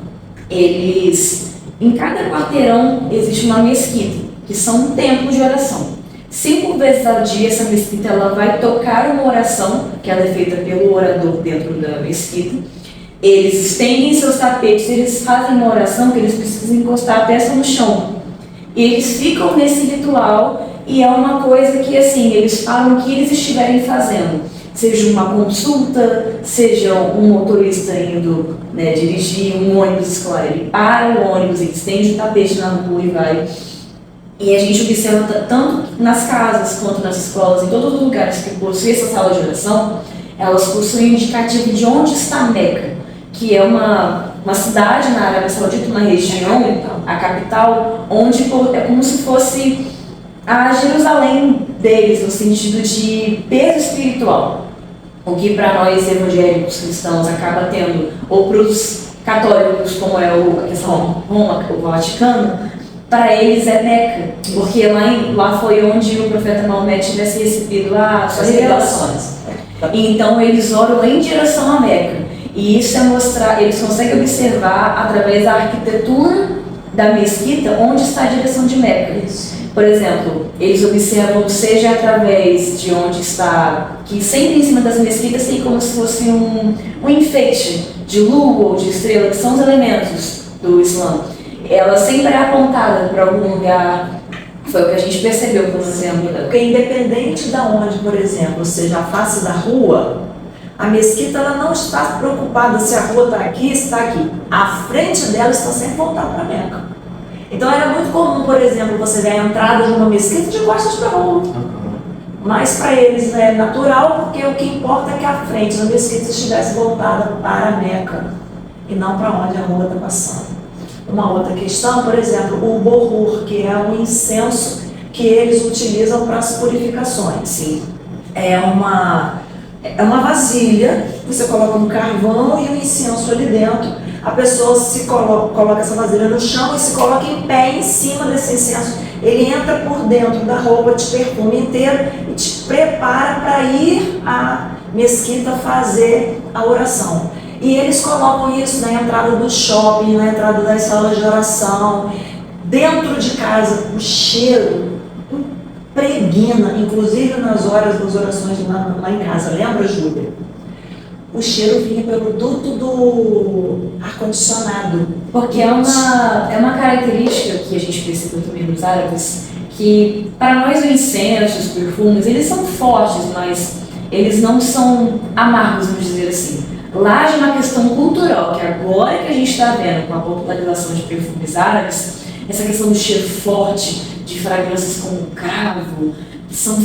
em cada quarteirão existe uma mesquita, que são templos de oração. 5 vezes ao dia essa mesquita ela vai tocar uma oração, que ela é feita pelo orador dentro da mesquita. Eles estendem seus tapetes, eles fazem uma oração que eles precisam encostar a testa no chão. E eles ficam nesse ritual e é uma coisa que, assim, eles falam o que eles estiverem fazendo. Seja uma consulta, seja um motorista indo dirigir um ônibus escolar, ele para o ônibus, ele estende o tapete na rua e vai. E a gente observa tanto nas casas quanto nas escolas, em todos os lugares que possuem essa sala de oração, elas possuem um indicativo de onde está Meca, que é uma cidade na Arábia Saudita, uma região, a capital, onde é como se fosse a Jerusalém deles, no sentido de peso espiritual. O que para nós evangélicos cristãos acaba tendo, ou para os católicos, como é a questão Roma, o Vaticano, para eles é Meca, porque lá foi onde o profeta Maomé tivesse recebido as revelações. Então eles oram em direção a Meca. E isso é mostrar, eles conseguem observar através da arquitetura da mesquita onde está a direção de Meca. Por exemplo, eles observam, seja através de onde está, que sempre em cima das mesquitas tem como se fosse um enfeite de lua ou de estrela, que são os elementos do Islã. Ela sempre é apontada para algum lugar. Foi o que a gente percebeu, por exemplo. Porque independente de onde, por exemplo, seja a face da rua, a mesquita ela não está preocupada se a rua está aqui, se está aqui. A frente dela está sempre voltada para Meca. Então era muito comum, por exemplo, você ver a entrada de uma mesquita de costas para a rua. Mas para eles é natural, porque o que importa é que a frente da mesquita estivesse voltada para Meca e não para onde a rua está passando. Uma outra questão, por exemplo, o borur, que é um incenso que eles utilizam para as purificações. Sim. É uma vasilha, você coloca um carvão e um incenso ali dentro. A pessoa se coloca essa vasilha no chão e se coloca em pé em cima desse incenso. Ele entra por dentro da roupa, te perfume inteiro e te prepara para ir à mesquita fazer a oração. E eles colocam isso na entrada do shopping, na entrada das salas de oração, dentro de casa. O cheiro impregna, inclusive nas horas das orações lá em casa. Lembra, Júlia? O cheiro vinha pelo duto do ar-condicionado. Porque é uma característica que a gente percebeu também nos árabes, que para nós o incenso, os perfumes, eles são fortes, mas eles não são amargos, vamos dizer assim. Lá já é uma questão cultural, que agora que a gente está vendo com a popularização de perfumes árabes, essa questão do cheiro forte, de fragrâncias como cravo, são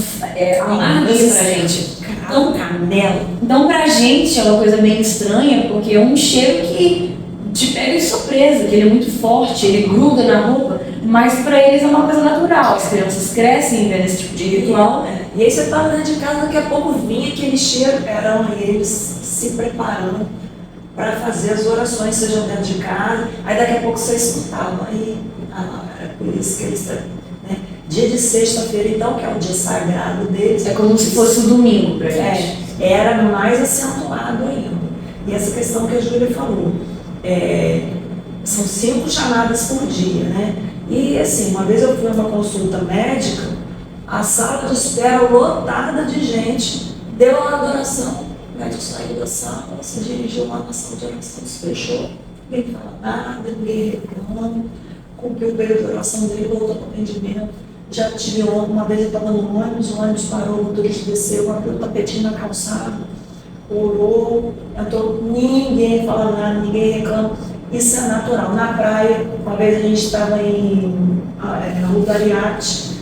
amargas pra gente. Então, canela. Então pra gente é uma coisa meio estranha, porque é um cheiro que te pega de surpresa, que ele é muito forte, ele gruda na roupa, mas pra eles é uma coisa natural. As crianças crescem vendo esse tipo de ritual. E aí você estava dentro de casa, daqui a pouco vinha aquele cheiro, eram eles se preparando para fazer as orações, sejam dentro de casa, aí daqui a pouco você escutava, aí era por isso que eles, né? Dia de sexta-feira, então, que é o dia sagrado deles. É como se fosse um domingo pra gente. Era mais acentuado ainda. E essa questão que a Júlia falou, são 5 chamadas por dia, né? E assim, uma vez eu fui a uma consulta médica, a sala de espera lotada de gente, deu a adoração, o médico saiu da sala, se dirigiu lá na sala de oração, se fechou, ninguém fala nada, ninguém reclama, cumpriu o período de oração dele, voltou para o atendimento. Já tive uma vez eu estava no ônibus, o ônibus parou, o motorista desceu, abriu o tapetinho na calçada, orou, entrou, ninguém fala nada, ninguém reclama. Isso é natural. Na praia, uma vez a gente estava na Rua da Ariate,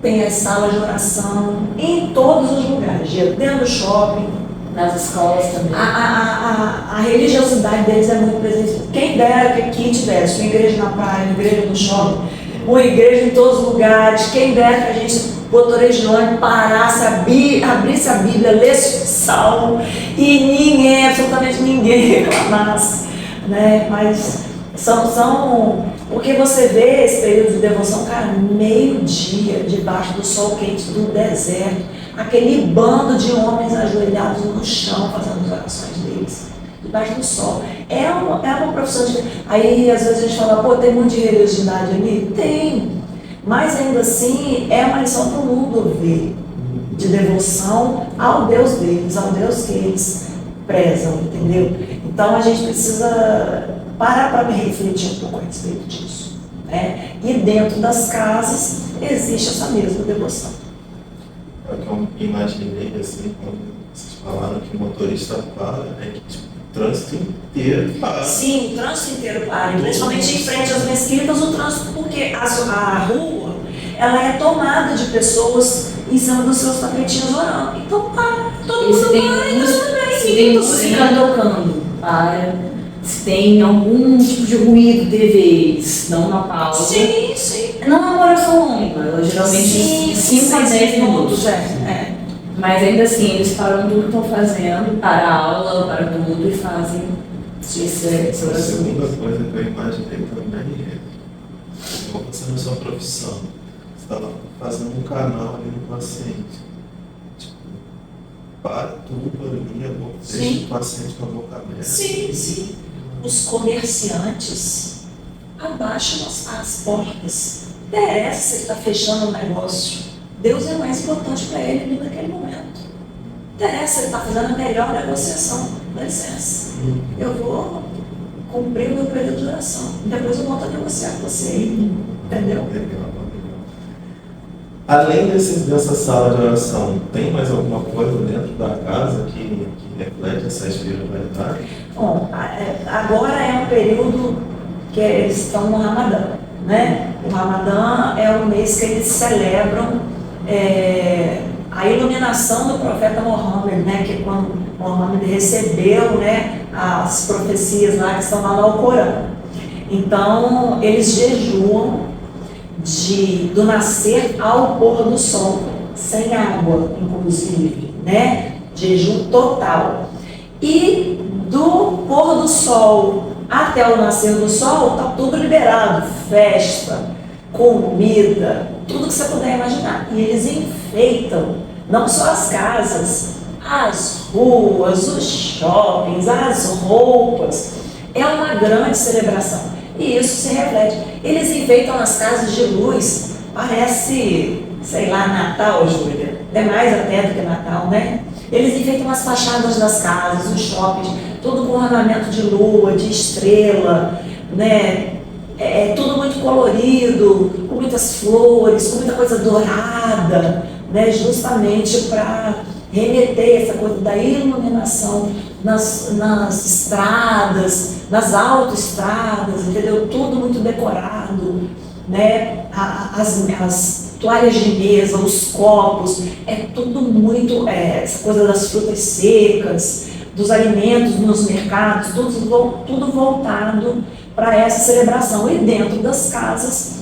tem as salas de oração em todos os lugares, dentro do shopping, nas escolas também. A religiosidade deles é muito presente. Quem dera que aqui tivesse uma igreja na praia, uma igreja no shopping, uma igreja em todos os lugares, quem dera que a gente, motorista de ônibus, parasse, abrisse a Bíblia, lesse o Salmo e ninguém, absolutamente ninguém reclamasse, né? Mas porque você vê esse período de devoção, cara, meio-dia, debaixo do sol quente do deserto, aquele bando de homens ajoelhados no chão, fazendo as orações deles, debaixo do sol. É uma profissão de... Aí, às vezes, a gente fala, pô, tem muito de religiosidade ali? Tem. Mas, ainda assim, é uma lição para o mundo ver, de devoção ao Deus deles, ao Deus que eles prezam, entendeu? Então, a gente precisa parar para refletir um pouco a respeito disso, né? E dentro das casas existe essa mesma devoção. É o que eu imaginei, assim, quando vocês falaram que o motorista para, que tipo, o trânsito inteiro para. Sim, o trânsito inteiro para, principalmente em frente às mesquitas, o trânsito, porque a rua, ela é tomada de pessoas em cima dos seus tapetinhos orando. Então para, todo mundo para, se tem música tocando, para. Se tem algum tipo de ruído de vez, não uma pausa. Sim, sim. Não é uma oração longa, ela geralmente 5 a 10 minutos. Mas ainda assim, eles param tudo que estão fazendo, para a aula, para tudo e fazem essa A oração. segunda coisa que eu imaginei também é sendo a sua profissão. Você está fazendo um canal ali no paciente. Tipo, para tudo ali, deixa o paciente com a boca aberta. Sim, sim. Os comerciantes abaixam as portas. Interessa se ele está fechando um negócio. Deus é mais importante para ele ali naquele momento. Interessa se ele está fazendo a melhor negociação. Dá licença. Eu vou cumprir o meu período de oração. Depois eu volto a negociar com você. Entendeu? Legal. Além dessa sala de oração, tem mais alguma coisa dentro da casa que reflete essa espiritualidade? Bom, agora é um período que eles estão no Ramadã, né? O Ramadã é o mês que eles celebram a iluminação do profeta Mohammed, né? Que quando Mohammed recebeu, né, as profecias lá que estão lá no Corão. Então, eles jejuam do nascer ao pôr do sol, sem água, inclusive, né? Jejum total. E do pôr do sol até o nascer do sol, está tudo liberado, festa, comida, tudo que você puder imaginar. E eles enfeitam, não só as casas, as ruas, os shoppings, as roupas. É uma grande celebração. E isso se reflete. Eles enfeitam as casas de luz, parece, sei lá, Natal, Júlia. É mais até do que Natal, né? Eles enfeitam as fachadas das casas, os shoppings, tudo com ornamento de lua, de estrela, né? É tudo muito colorido, com muitas flores, com muita coisa dourada, né? Justamente para remeter essa coisa da iluminação nas estradas, nas autoestradas, entendeu? Tudo muito decorado, né? As toalhas de mesa, os copos, é tudo muito, essa coisa das frutas secas, dos alimentos nos mercados, tudo voltado para essa celebração. E dentro das casas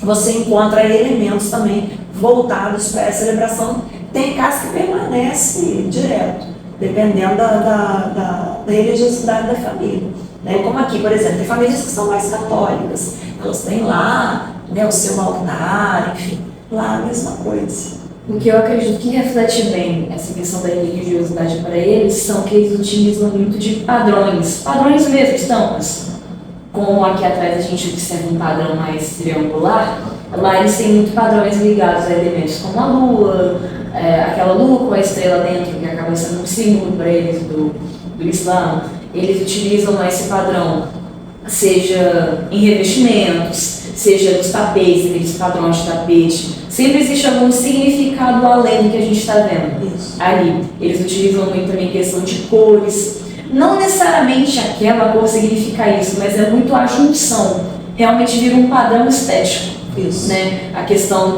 você encontra elementos também voltados para essa celebração. Tem casa que permanece direto, dependendo da religiosidade da família. Né? Como aqui, por exemplo, tem famílias que são mais católicas, elas têm lá, né, o seu altar, enfim, lá a mesma coisa. O que eu acredito que reflete bem essa questão da religiosidade para eles são que eles utilizam muito de padrões mesmo, estampas. Como aqui atrás a gente observa um padrão mais triangular, lá eles têm muito padrões ligados a elementos como a lua, aquela lua com a estrela dentro, que acaba sendo um símbolo para eles do Islã. Eles utilizam esse padrão, seja em revestimentos, seja nos tapetes, aqueles padrões de tapete. Sempre existe algum significado além do que a gente está vendo ali. Eles utilizam muito também questão de cores. Não necessariamente aquela cor significa isso, mas é muito a junção. Realmente vira um padrão estético. Isso. Né? A questão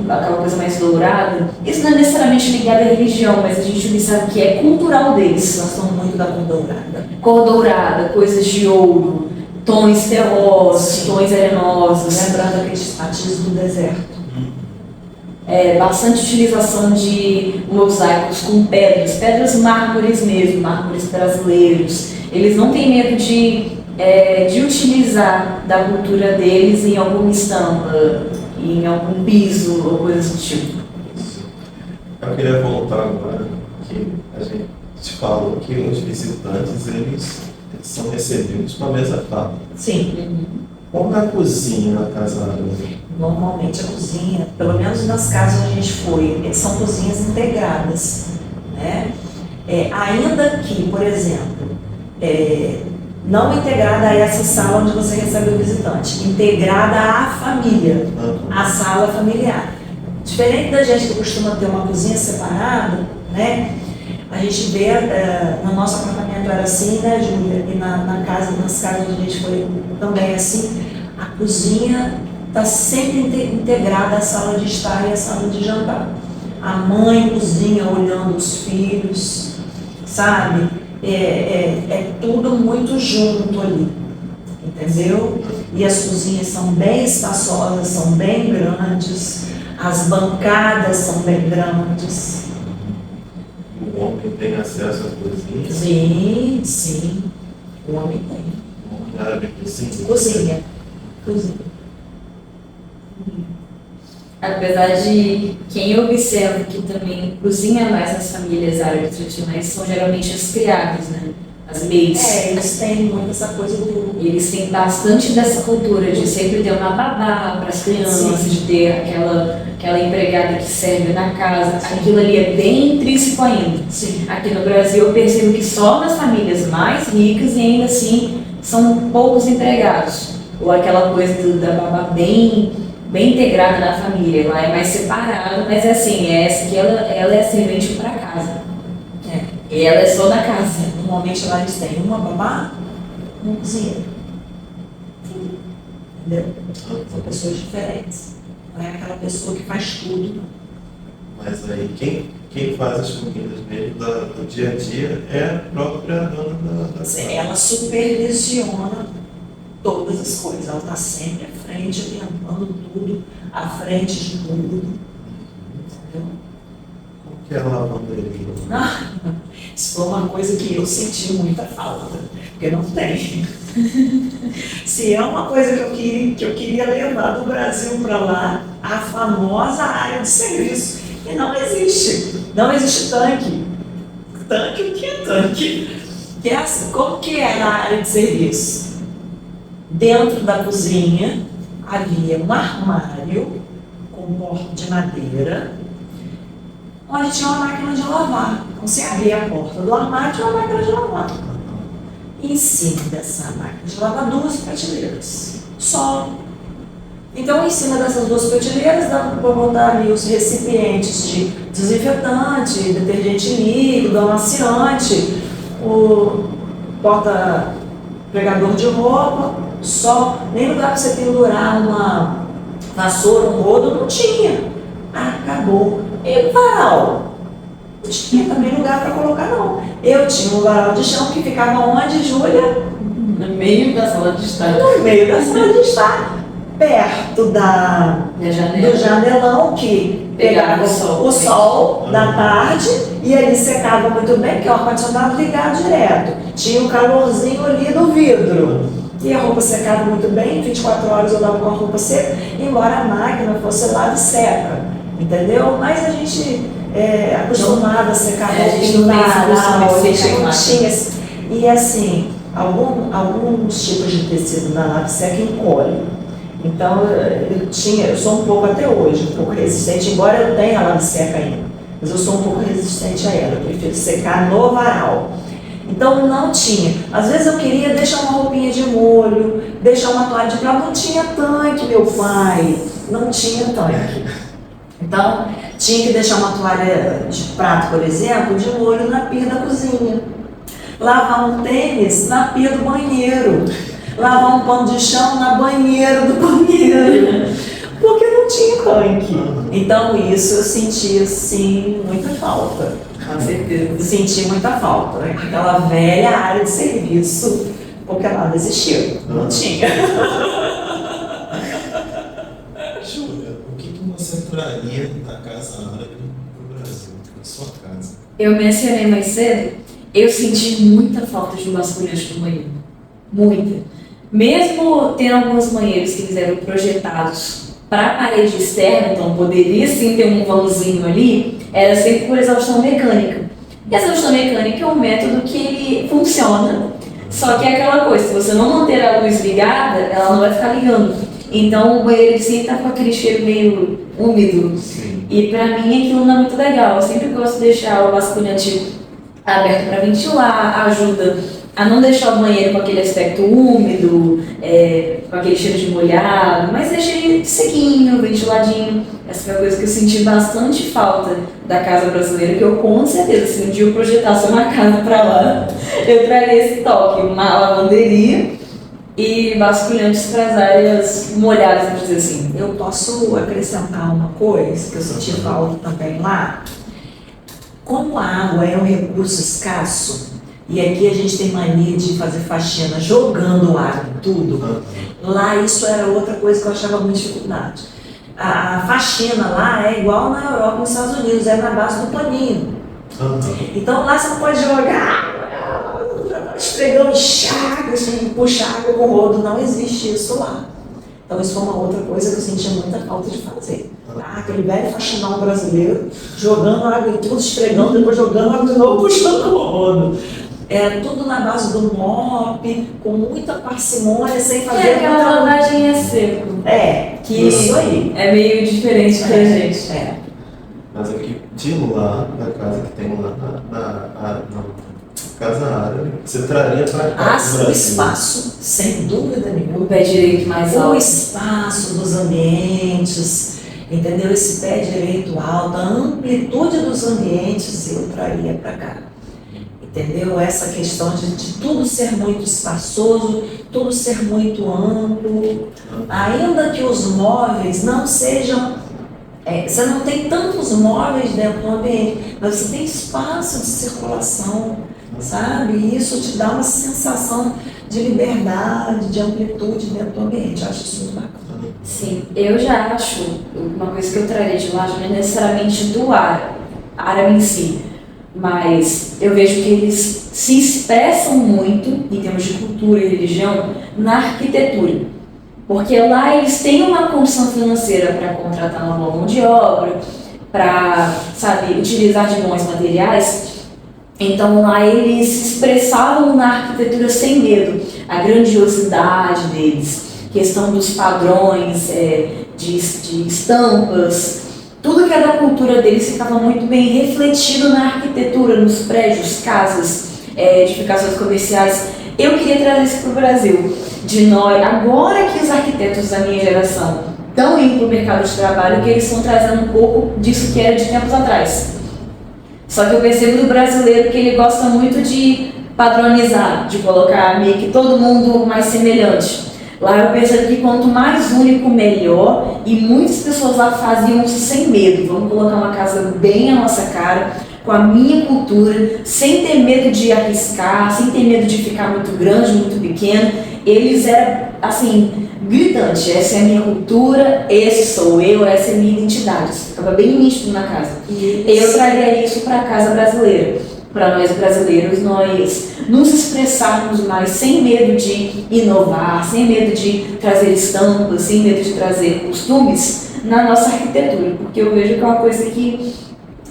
aquela coisa mais dourada, isso não é necessariamente ligado à religião, mas a gente observa que é cultural deles. Nós somos muito da cor dourada. Cor dourada, coisas de ouro, tons terrosos, tons arenosos. Lembrando aqueles patins do deserto. Bastante utilização de mosaicos com pedras mármores mesmo, mármores brasileiros. Eles não têm medo de utilizar da cultura deles em alguma estampa, em algum piso ou coisas do tipo. Eu queria voltar agora, que a gente falou que os visitantes eles são recebidos com a mesa farta. Sim. Como na cozinha na casa? Normalmente a cozinha, pelo menos nas casas onde a gente foi, são cozinhas integradas, né? Ainda que, por exemplo, não integrada a essa sala onde você recebe o visitante, integrada à família, à sala familiar. Diferente da gente que costuma ter uma cozinha separada, né? A gente vê, no nosso apartamento era assim, né, Júlia? E nas casas onde a gente foi também assim, a cozinha está sempre integrada à sala de estar e à sala de jantar. A mãe cozinha olhando os filhos, sabe? É tudo muito junto ali, entendeu? E as cozinhas são bem espaçosas, são bem grandes, as bancadas são bem grandes. O homem tem acesso à cozinha? Sim, o homem tem. O homem árabe cozinha? Cozinha. Apesar de quem observa que também cozinha mais nas famílias árabes tradicionais são geralmente as criadas, né? As maids. Eles têm muito essa coisa do... Eles têm bastante dessa cultura de sempre ter uma babá para as crianças, de ter aquela empregada que serve na casa. Aquilo ali é bem intrínseco ainda. Sim. Aqui no Brasil eu percebo que só nas famílias mais ricas e ainda assim são poucos empregados. Ou aquela coisa da babá bem integrada na família. Lá é mais separado, mas é assim, é essa que ela é a servente para casa. E ela é só da casa. Normalmente lá eles têm uma babá, um cozinheiro. Entendeu? São pessoas diferentes. Não é aquela pessoa que faz tudo. Mas aí quem faz as comidas mesmo do dia a dia é a própria dona da casa. Ela supervisiona todas as coisas. Ela está sempre à frente, orientando tudo, à frente de tudo. Entendeu? Como que é a lavanderia? Isso foi uma coisa que eu senti muita falta, porque não tem. Se é uma coisa que eu queria levar do Brasil para lá, a famosa área de serviço, que não existe. Não existe tanque. Tanque, o que é tanque? Que é assim, como que é na área de serviço? Dentro da cozinha havia um armário com porta de madeira, onde tinha uma máquina de lavar. Então você abria a porta do armário, tinha uma máquina de lavar. E em cima dessa máquina de lavar, 2 prateleiras. Só. Então, em cima dessas 2 prateleiras, dava para botar ali os recipientes de desinfetante, detergente líquido, amaciante, o porta-pregador de roupa, só. Nem lugar para você pendurar uma vassoura, um rodo, não tinha. Acabou. E o varal? Não tinha também lugar para colocar, não. Eu tinha um varal de chão que ficava onde, Júlia? No meio da sala de estar. No meio da sala de estar. Perto do janelão que pegava o sol da tarde e ele secava muito bem, porque o ar-condicionado ligado direto. Tinha um calorzinho ali no vidro. E a roupa secava muito bem, 24 horas eu dava com a roupa seca, embora a máquina fosse lava e seca. Entendeu? Mas a gente é acostumada a secar roupa no varal, a gente não tinha. E assim, alguns tipos de tecido na lava seca encolhem. Então eu sou um pouco até hoje, um pouco resistente, embora eu tenha a lava seca ainda, mas eu sou um pouco resistente a ela, eu prefiro secar no varal. Então não tinha. Às vezes eu queria deixar uma roupinha de molho, deixar uma toalha de prato, não tinha tanque, meu pai, não tinha tanque. Então tinha que deixar uma toalha de prato, por exemplo, de molho na pia da cozinha. Lavar um tênis na pia do banheiro. Lavar um pano de chão na banheira do banheiro, porque não tinha tanque. Então isso eu senti assim muita falta, com certeza. Eu senti muita falta, né? Aquela velha área de serviço, porque lá não existia, não tinha. Júlia, o que você traria da casa árabe para o Brasil, da sua casa? Eu mencionei mais cedo, eu senti muita falta de um vasculhante no banheiro. Muita. Mesmo tendo alguns banheiros que eram projetados para a parede externa, então poderia sim ter um vãozinho ali, era sempre por exaustão mecânica. E a exaustão mecânica é um método que ele funciona, só que é aquela coisa, se você não manter a luz ligada, ela não vai ficar ligando. Então o banheiro sempre está com aquele cheiro meio úmido. Sim. E para mim aquilo não é muito legal. Eu sempre gosto de deixar o vasculhante aberto para ventilar, ajuda a não deixar o banheiro com aquele aspecto úmido, com aquele cheiro de molhado, mas deixa ele sequinho, ventiladinho. Essa foi a coisa que eu senti bastante falta da casa brasileira, que eu com certeza, se um dia eu projetasse uma casa para lá, eu traria esse toque, uma lavanderia e vasculhantes para as áreas molhadas, vamos dizer assim. Eu posso acrescentar uma coisa que eu senti falta também lá. Como a água é um recurso escasso, e aqui a gente tem mania de fazer faxina jogando água em tudo, lá isso era outra coisa que eu achava muita dificuldade. A faxina lá é igual na Europa e nos Estados Unidos, é na base do paninho. Então lá você não pode jogar, esfregando enxágue, assim, puxar água com o rodo, não existe isso lá. Então isso foi uma outra coisa que eu sentia muita falta de fazer. Aquele velho faxinão brasileiro, jogando água em tudo, esfregando, depois jogando água de novo, puxando o rodo. Tudo na base do mop, com muita parcimônia, sem fazer aquela lavagem é seco. Que isso aí. É meio diferente pra gente. Mas aqui de lá, da casa que tem lá na casa árabe, você traria para cá? O espaço, sem dúvida nenhuma. O pé direito mais alto. O espaço dos ambientes, entendeu? Esse pé direito alto, a amplitude dos ambientes eu traria para cá. Entendeu? Essa questão de tudo ser muito espaçoso, tudo ser muito amplo, ainda que os móveis não sejam, você não tem tantos móveis dentro do ambiente, mas você tem espaço de circulação, sabe? E isso te dá uma sensação de liberdade, de amplitude dentro do ambiente. Eu acho isso muito bacana. Sim, eu já acho, uma coisa que eu traria de lá não é necessariamente do árabe em si, mas eu vejo que eles se expressam muito, em termos de cultura e religião, na arquitetura. Porque lá eles têm uma condição financeira para contratar uma boa mão de obra, para, utilizar de bons materiais. Então lá eles se expressavam na arquitetura sem medo, a grandiosidade deles, questão dos padrões, de estampas. Tudo que é da cultura deles ficava muito bem refletido na arquitetura, nos prédios, casas, edificações comerciais. Eu queria trazer isso para o Brasil. Agora que os arquitetos da minha geração estão indo para o mercado de trabalho, que eles estão trazendo um pouco disso que era de tempos atrás. Só que eu percebo do brasileiro que ele gosta muito de padronizar, de colocar meio que todo mundo mais semelhante. Lá eu percebo que quanto mais único, melhor, e muitas pessoas lá faziam isso sem medo. Vamos colocar uma casa bem à nossa cara, com a minha cultura, sem ter medo de arriscar, sem ter medo de ficar muito grande, muito pequeno. Eles eram, assim, gritante: essa é a minha cultura, esse sou eu, essa é a minha identidade. Isso ficava bem nítido na casa. Eu traria isso para a casa brasileira. Para nós brasileiros, nós nos expressarmos mais sem medo de inovar, sem medo de trazer estampas, sem medo de trazer costumes na nossa arquitetura, porque eu vejo que é uma coisa que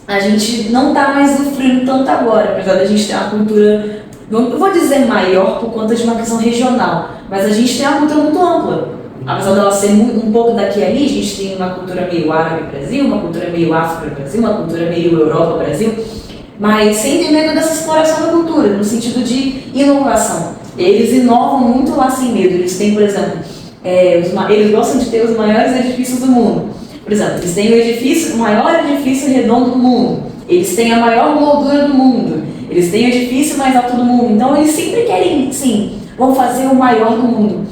a gente não está mais sofrendo tanto agora, apesar da gente ter uma cultura, não vou dizer maior por conta de uma questão regional, mas a gente tem uma cultura muito ampla. Apesar dela ser um pouco daqui e ali, a gente tem uma cultura meio árabe Brasil, uma cultura meio África Brasil, uma cultura meio Europa Brasil, mas sem ter medo dessa exploração da cultura, no sentido de inovação. Eles inovam muito lá sem medo. Eles têm, por exemplo, eles gostam de ter os maiores edifícios do mundo. Por exemplo, eles têm o maior edifício redondo do mundo. Eles têm a maior moldura do mundo. Eles têm o edifício mais alto do mundo. Então, eles sempre querem, sim, vão fazer o maior do mundo.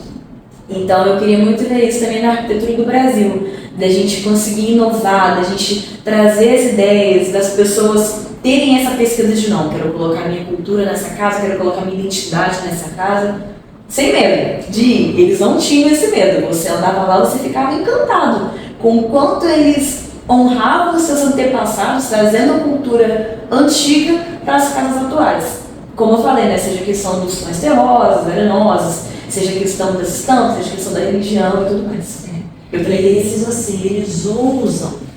Então, eu queria muito ver isso também na arquitetura do Brasil, da gente conseguir inovar, da gente trazer as ideias, das pessoas terem essa pesquisa de não, quero colocar minha cultura nessa casa, quero colocar minha identidade nessa casa, sem medo de ir. Eles não tinham esse medo. Você andava lá, você ficava encantado com o quanto eles honravam os seus antepassados, trazendo a cultura antiga para as casas atuais. Como eu falei, né? Seja a questão dos tons terrosos, arenosos, seja a questão das estampas, seja a questão da religião e tudo mais. Eles ousam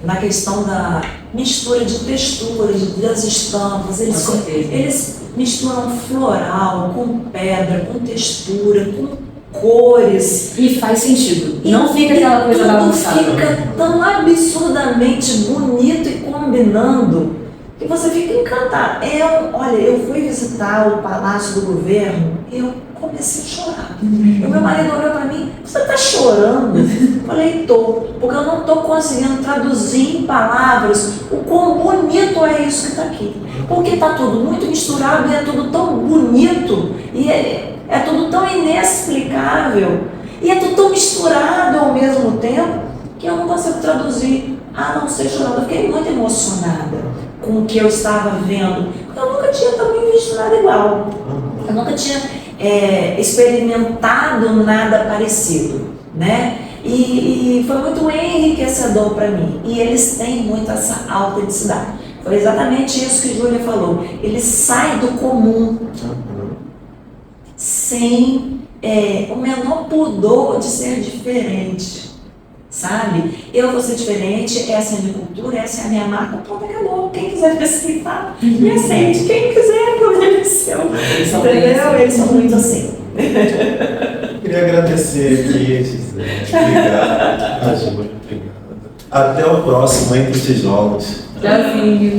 na questão da mistura de texturas, das estampas, eles misturam floral com pedra, com textura, com cores. E faz sentido. Não fica aquela coisa bagunçada. Fica tão absurdamente bonito e combinando que você fica encantado. Olha, eu fui visitar o Palácio do Governo e eu comecei a chorar. O meu marido olhou para mim: você está chorando? Eu falei: tô, porque eu não estou conseguindo traduzir em palavras o quão bonito é isso que está aqui. Porque está tudo muito misturado e é tudo tão bonito, e é tudo tão inexplicável, e é tudo tão misturado ao mesmo tempo, que eu não consigo traduzir, a não ser chorando. Eu fiquei muito emocionada com o que eu estava vendo, porque eu nunca tinha também visto nada igual. Eu nunca tinha experimentado nada parecido, né? E foi muito enriquecedor para mim. E eles têm muito essa autenticidade. Foi exatamente isso que Júlia falou. Eles saem do comum sem o menor pudor de ser diferente, sabe? Eu vou ser diferente, essa é a minha cultura, essa é a minha marca, ponto, acabou. Quem quiser me aceitar, me aceite. Quem quiser, problema é seu. Entendeu? Eles são muito assim. Queria agradecer aqui, Gisele. Obrigado. Obrigado. Até o próximo Entre Tijolos. Tchauzinho.